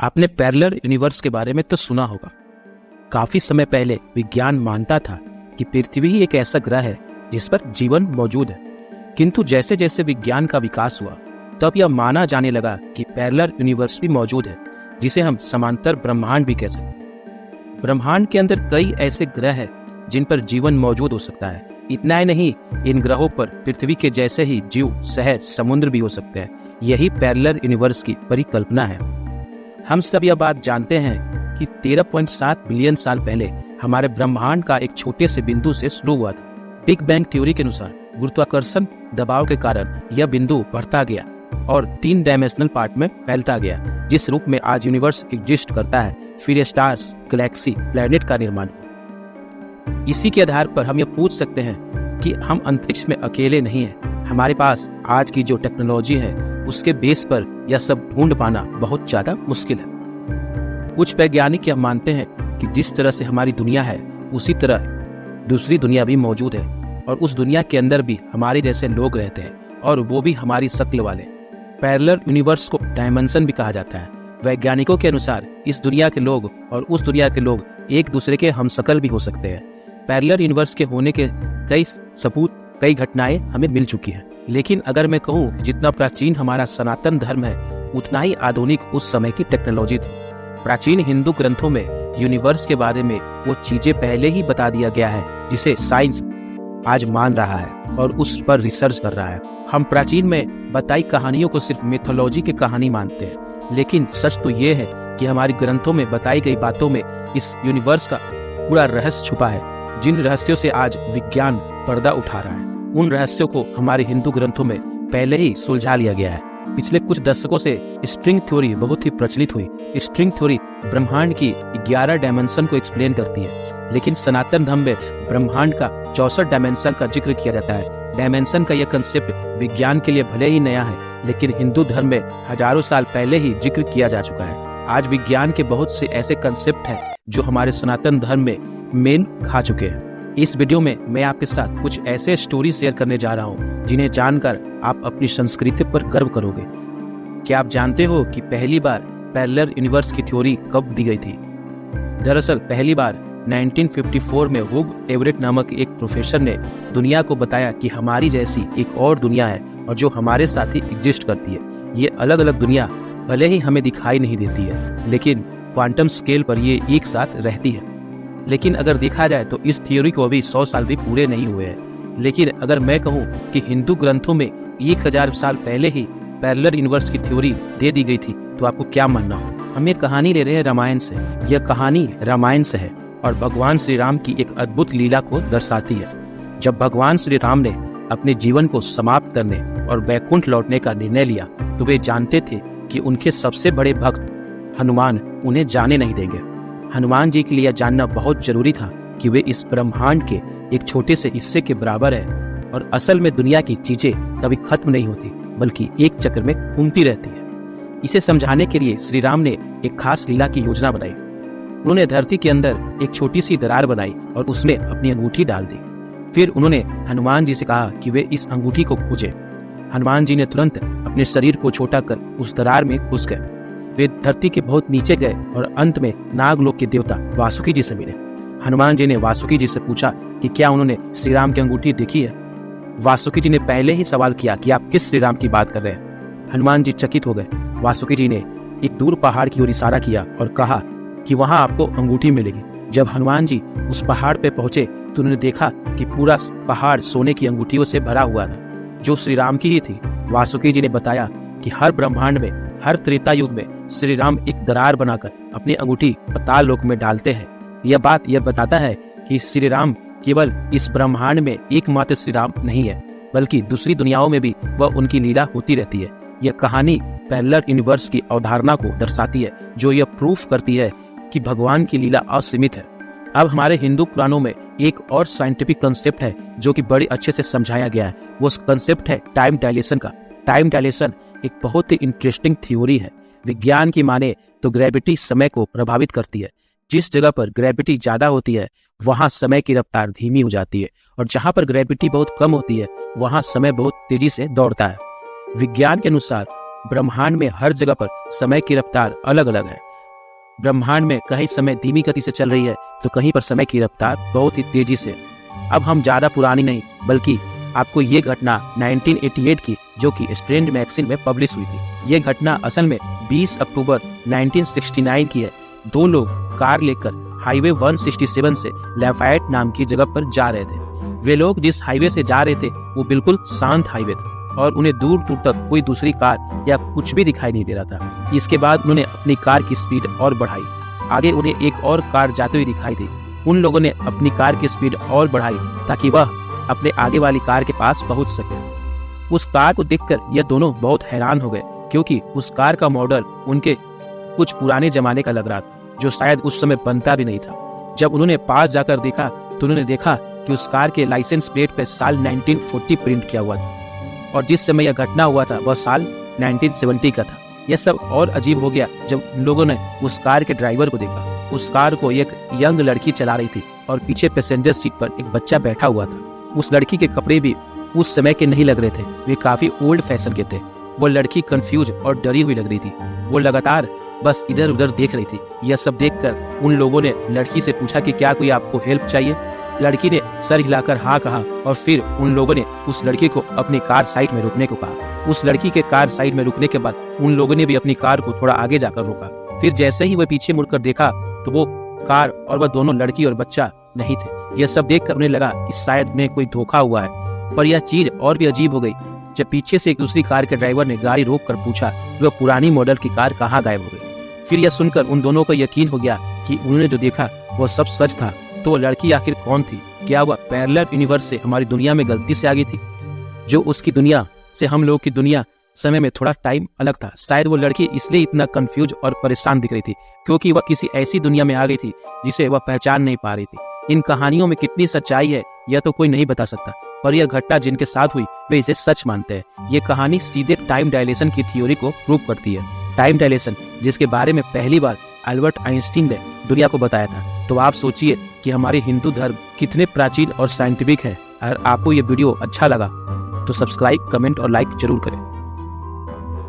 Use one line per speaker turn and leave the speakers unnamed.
आपने parallel universe के बारे में तो सुना होगा। काफी समय पहले विज्ञान मानता था कि पृथ्वी ही एक ऐसा ग्रह है जिस पर जीवन मौजूद है, किंतु जैसे जैसे विज्ञान का विकास हुआ तब यह माना जाने लगा कि पैरेलल यूनिवर्स भी मौजूद है, जिसे हम समांतर ब्रह्मांड भी कह सकते हैं। ब्रह्मांड के अंदर कई ऐसे ग्रह हैं जिन पर जीवन मौजूद हो सकता है। इतना ही नहीं, इन ग्रहों पर पृथ्वी के जैसे ही जीव, शहर, समुद्र भी हो सकते हैं। यही पैरेलल यूनिवर्स की परिकल्पना है। हम सब यह बात जानते हैं कि 13.7 बिलियन साल पहले हमारे ब्रह्मांड का एक छोटे से बिंदु से शुरू हुआ था। बिग बैंग थ्योरी के अनुसार गुरुत्वाकर्षण दबाव के कारण यह बिंदु बढ़ता गया और 3 डायमेंशनल पार्ट में फैलता गया, जिस रूप में आज यूनिवर्स एग्जिस्ट करता है। फिर स्टार्स, गैलेक्सी, प्लैनेट का निर्माण। इसी के आधार पर हम यह पूछ सकते हैं कि हम अंतरिक्ष में अकेले नहीं हैं। हमारे पास आज की जो टेक्नोलॉजी है उसके बेस पर यह सब ढूंढ पाना बहुत ज्यादा मुश्किल है। कुछ वैज्ञानिक यह मानते हैं कि जिस तरह से हमारी दुनिया है उसी तरह दूसरी दुनिया भी मौजूद है, और उस दुनिया के अंदर भी हमारे जैसे लोग रहते हैं, और वो भी हमारी शक्ल वाले। पैरेलल यूनिवर्स को डायमेंशन भी कहा जाता है। वैज्ञानिकों के अनुसार इस दुनिया के लोग और उस दुनिया के लोग एक दूसरे के हमशक्ल भी हो सकते हैं। पैरेलल यूनिवर्स के होने के कई सबूत, कई घटनाएं हमें मिल चुकी हैं। लेकिन अगर मैं कहूँ जितना प्राचीन हमारा सनातन धर्म है उतना ही आधुनिक उस समय की टेक्नोलॉजी थी। प्राचीन हिंदू ग्रंथों में यूनिवर्स के बारे में वो चीजें पहले ही बता दिया गया है जिसे साइंस आज मान रहा है और उस पर रिसर्च कर रहा है। हम प्राचीन में बताई कहानियों को सिर्फ मिथोलॉजी की कहानी मानते हैं, लेकिन सच तो ये है कि हमारे ग्रंथों में बताई गई बातों में इस यूनिवर्स का पूरा रहस्य छुपा है। जिन रहस्यों से आज विज्ञान पर्दा उठा रहा है, उन रहस्यों को हमारे हिंदू ग्रंथों में पहले ही सुलझा लिया गया है। पिछले कुछ दशकों से स्ट्रिंग थ्योरी बहुत ही प्रचलित हुई। स्ट्रिंग थ्योरी ब्रह्मांड की 11 डायमेंशन को एक्सप्लेन करती है, लेकिन सनातन धर्म में ब्रह्मांड का 64 डायमेंशन का जिक्र किया जाता है। डायमेंशन का यह कंसेप्ट विज्ञान के लिए भले ही नया है, लेकिन हिंदू धर्म में हजारों साल पहले ही जिक्र किया जा चुका है। आज विज्ञान के बहुत से ऐसे कंसेप्ट हैं जो हमारे सनातन धर्म में मेल खा चुके हैं। इस वीडियो में मैं आपके साथ कुछ ऐसे स्टोरी शेयर करने जा रहा हूँ जिन्हें जानकर आप अपनी संस्कृति पर गर्व करोगे। क्या आप जानते हो कि पहली बार पैरेलल यूनिवर्स की थ्योरी कब दी गई थी? दरअसल पहली बार 1954 में हुग एवरेट नामक एक प्रोफेसर ने दुनिया को बताया कि हमारी जैसी एक और दुनिया है और जो हमारे साथ ही एग्जिस्ट करती है। ये अलग अलग दुनिया भले ही हमें दिखाई नहीं देती है, लेकिन क्वांटम स्केल पर ये एक साथ रहती है। लेकिन अगर देखा जाए तो इस थ्योरी को अभी 100 साल भी पूरे नहीं हुए हैं। लेकिन अगर मैं कहूँ कि हिंदू ग्रंथों में 1000 साल पहले ही पैरेलल यूनिवर्स की थ्योरी दे दी गई थी, तो आपको क्या मानना हो? हम ये कहानी ले रहे हैं रामायण से। यह कहानी रामायण से है और भगवान श्री राम की एक अद्भुत लीला को दर्शाती है। जब भगवान श्री राम ने अपने जीवन को समाप्त करने और वैकुंठ लौटने का निर्णय लिया, तो वे जानते थे कि उनके सबसे बड़े भक्त हनुमान उन्हें जाने नहीं देंगे। हनुमान जी के लिए जानना बहुत जरूरी था कि वे इस ब्रह्मांड के एक छोटे से हिस्से के बराबर है, और असल में दुनिया की चीजें कभी खत्म नहीं होती, बल्कि एक चक्र में घूमती रहती है। इसे समझाने के लिए श्री राम ने एक खास लीला की योजना बनाई। उन्होंने धरती के अंदर एक छोटी सी दरार बनाई और उसमें अपनी अंगूठी डाल दी। फिर उन्होंने हनुमान जी से कहा कि वे इस अंगूठी को खोजें। हनुमान जी ने तुरंत अपने शरीर को छोटा कर उस दरार में घुस गए। वे धरती के बहुत नीचे गए और अंत में नागलोक के देवता वासुकी जी से मिले। हनुमान जी ने वासुकी जी से पूछा कि क्या उन्होंने श्री राम की अंगूठी देखी है। वासुकी जी ने पहले ही सवाल किया कि आप किस श्री राम की बात कर रहे हैं। हनुमान जी चकित हो गए। वासुकी जी ने एक दूर पहाड़ की ओर इशारा किया और कहा कि वहां आपको अंगूठी मिलेगी। जब हनुमान जी उस पहाड़ पे पहुंचे तो उन्होंने देखा कि पूरा पहाड़ सोने की अंगूठियों से भरा हुआ था, जो श्री राम की ही थी। वासुकी जी ने बताया कि हर ब्रह्मांड में, हर त्रेता युग में श्री राम एक दरार बनाकर अपनी अंगूठी पाताल लोक में डालते हैं। यह बात यह बताता है कि श्री राम केवल इस ब्रह्मांड में एकमात्र श्री राम नहीं है, बल्कि दूसरी दुनियाओं में भी वह उनकी लीला होती रहती है। यह कहानी पैरेलल यूनिवर्स की अवधारणा को दर्शाती है, जो यह प्रूफ करती है कि भगवान की लीला असीमित है। अब हमारे हिंदू पुराणों में एक और साइंटिफिक कंसेप्ट है जो कि बड़े अच्छे से समझाया गया है। वो कंसेप्ट है टाइम डायलेशन का। टाइम डायलेशन एक बहुत ही इंटरेस्टिंग थ्योरी है। विज्ञान की माने तो ग्रेविटी समय को प्रभावित करती है। जिस जगह पर ग्रेविटी ज्यादा होती है वहां समय की रफ्तार धीमी हो जाती है, और जहां पर ग्रेविटी बहुत कम होती है वहां समय बहुत तेजी से दौड़ता है। विज्ञान के अनुसार ब्रह्मांड में हर जगह पर समय की रफ्तार अलग अलग है। ब्रह्मांड में कहीं समय धीमी गति से चल रही है तो कहीं पर समय की रफ्तार बहुत ही तेजी से। अब हम ज़्यादा पुरानी नहीं बल्कि आपको ये घटना 1988 की, जो कि स्ट्रेंड मैगजीन में पब्लिश हुई थी। ये घटना असल में 20 अक्टूबर 1969 की है। दो लोग कार लेकर हाईवे 167 से लैफायट नाम की जगह पर जा रहे थे। वे लोग जिस हाईवे से जा रहे थे वो बिल्कुल शांत हाईवे था और उन्हें दूर दूर तक कोई दूसरी कार या कुछ भी दिखाई नहीं दे रहा था। इसके बाद उन्होंने अपनी कार की स्पीड और बढ़ाई। आगे उन्हें एक और कार जाते हुए दिखाई दी। उन लोगों ने अपनी कार की स्पीड और बढ़ाई ताकि वह अपने आगे वाली कार के पास पहुंच सके। उस कार को देखकर यह दोनों बहुत हैरान हो गए, क्योंकि उस कार का मॉडल उनके कुछ पुराने जमाने का लग रहा था, जो शायद उस समय बनता भी नहीं था। जब उन्होंने पास जाकर देखा तो उन्होंने देखा कि उस कार के लाइसेंस प्लेट पे साल 1940 प्रिंट किया हुआ था और जिस समय यह घटना हुआ था वह साल 1970 का था। यह सब और अजीब हो गया जब लोगों ने उस कार के ड्राइवर को देखा। उस कार को एक यंग लड़की चला रही थी और पीछे पैसेंजर सीट पर एक बच्चा बैठा हुआ था। उस लड़की के कपड़े भी उस समय के नहीं लग रहे थे, वे काफी ओल्ड फैशन के थे। वो लड़की कंफ्यूज और डरी हुई लग रही थी। वो लगातार बस इधर उधर देख रही थी। यह सब देखकर उन लोगों ने लड़की से पूछा कि क्या कोई आपको हेल्प चाहिए। लड़की ने सर हिलाकर हाँ कहा और फिर उन लोगों ने उस लड़की को अपनी कार साइड में रुकने को कहा। उस लड़की के कार साइड में रुकने के बाद उन लोगों ने भी अपनी कार को थोड़ा आगे जाकर रोका। फिर जैसे ही वह पीछे मुड़कर देखा तो वो कार और वह दोनों, लड़की और बच्चा, नहीं थे। यह सब देखकर उन्हें लगा कि शायद उन्हें कोई धोखा हुआ है। पर यह चीज और भी अजीब हो गई जब पीछे से एक दूसरी कार के ड्राइवर ने गाड़ी रोक कर पूछा कि वह पुरानी मॉडल की कार कहाँ गायब हो गई। फिर यह सुनकर उन दोनों को यकीन हो गया कि उन्होंने जो देखा वह सब सच था। तो वो लड़की आखिर कौन थी? क्या वह पैरेलल यूनिवर्स से हमारी दुनिया में गलती से आ गई थी? जो उसकी दुनिया से हम लोगों की दुनिया समय में थोड़ा टाइम अलग था। शायद वो लड़की इसलिए इतना कंफ्यूज और परेशान दिख रही थी क्योंकि वह किसी ऐसी दुनिया में आ गई थी जिसे वह पहचान नहीं पा रही थी। इन कहानियों में कितनी सच्चाई है यह तो कोई नहीं बता सकता, पर यह घटना जिनके साथ हुई वे इसे सच मानते हैं। ये कहानी सीधे टाइम डायलेशन की थ्योरी को प्रूव करती है। टाइम डायलेशन, जिसके बारे में पहली बार अल्बर्ट आइंस्टीन ने दुनिया को बताया था। तो आप सोचिए कि हमारे हिंदू धर्म कितने प्राचीन और साइंटिफिक है। अगर आपको ये वीडियो अच्छा लगा तो सब्सक्राइब, कमेंट और लाइक जरूर करें।